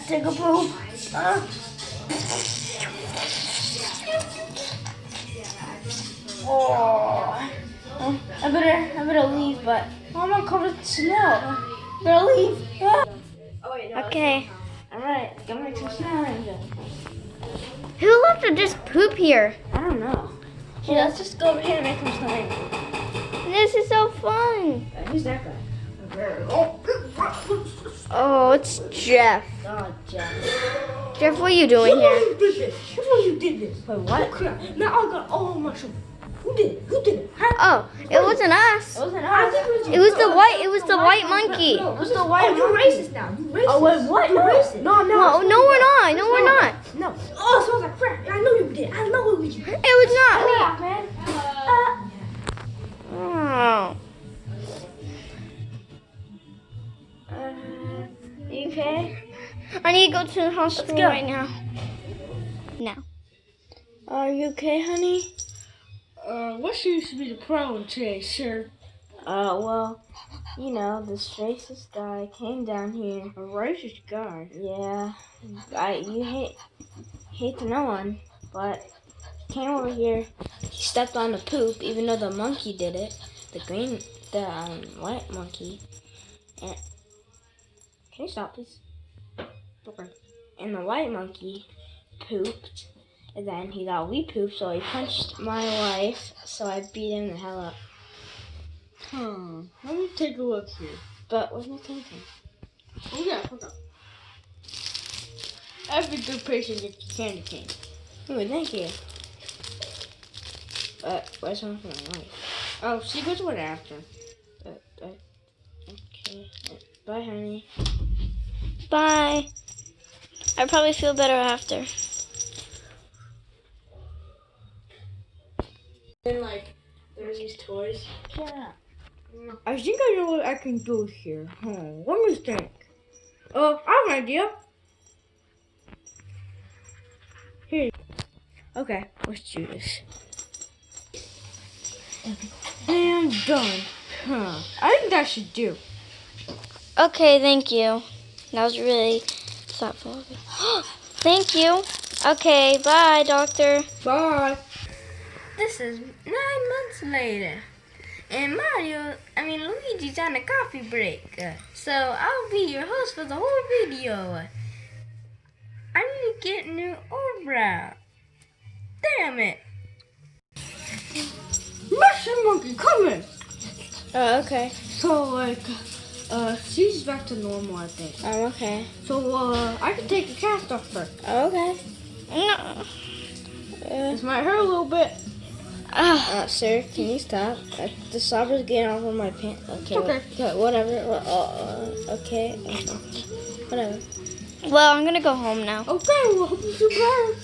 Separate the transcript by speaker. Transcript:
Speaker 1: take a poop. Oh, I better leave, but I'm not covered in snow. Better leave. Ah.
Speaker 2: Okay.
Speaker 1: All right, gotta make some snow angels.
Speaker 2: Who left to just poop here?
Speaker 1: I don't know. Yeah, let's just go over here and make some snow angels.
Speaker 2: This is so fun.
Speaker 1: Who's that guy?
Speaker 2: Oh, it's Jeff.
Speaker 1: Oh, Jeff.
Speaker 2: Jeff, what are you doing here?
Speaker 1: You did this. Wait, what? Crap. Now I got all my shoes. Who did it? Who did it? Huh?
Speaker 2: Oh, it wasn't us.
Speaker 1: It wasn't us.
Speaker 2: It was the white. It was the white monkey.
Speaker 1: It was the white monkey.
Speaker 3: You're racist now. You racist.
Speaker 1: Oh, wait, what?
Speaker 3: You're racist.
Speaker 1: No,
Speaker 2: No, no, we're not. No, we're not.
Speaker 1: No.
Speaker 3: Oh, so I was like, crap. I know you did. I know it was you.
Speaker 2: It was not me.
Speaker 1: Yeah, man.
Speaker 2: Oh.
Speaker 1: You okay?
Speaker 2: I need to go to the hospital
Speaker 1: go.
Speaker 2: right now. Now.
Speaker 1: Are you okay, honey?
Speaker 3: What seems to be the problem today, sir?
Speaker 1: Well, you know, this racist guy came down here.
Speaker 3: A racist guy?
Speaker 1: Yeah, you hate to know him, but he came over here. He stepped on the poop, even though the monkey did it. The white monkey. And can you stop, please? Okay. And the white monkey pooped, and then he thought we pooped, so he punched my wife. So I beat him the hell up.
Speaker 3: Let me take a look here.
Speaker 1: But where's my candy?
Speaker 3: Oh, yeah, hold on. Every good patient gets a candy cane.
Speaker 1: Ooh, thank you. But where's one for my wife?
Speaker 3: Oh, she goes one after.
Speaker 1: Okay. Bye, honey.
Speaker 2: Bye. I probably feel better after.
Speaker 1: And like, there's these toys.
Speaker 3: Yeah. I think I know what I can do here. Let me think. I have an idea. Here.
Speaker 1: Okay, let's do this.
Speaker 3: And done. I think that should do.
Speaker 2: Okay, thank you. That was really thoughtful of you. Thank you. Okay, bye, doctor.
Speaker 3: Bye.
Speaker 1: This is 9 months later. And Luigi's on a coffee break. So I'll be your host for the whole video. I need to get new eyebrow. Damn it.
Speaker 3: Mr. Monkey, come in.
Speaker 1: Oh, okay.
Speaker 3: So, like, she's back to normal, I think.
Speaker 1: Oh, okay.
Speaker 3: So, I can take the cast off first.
Speaker 1: Oh, okay.
Speaker 2: No.
Speaker 3: This might hurt a little bit.
Speaker 1: Sir, can you stop? The slobber's getting off of my pants. Okay.
Speaker 3: Okay.
Speaker 1: Whatever. Okay. Whatever.
Speaker 2: Well, I'm gonna go home now.
Speaker 3: Okay, well, hope you feel better.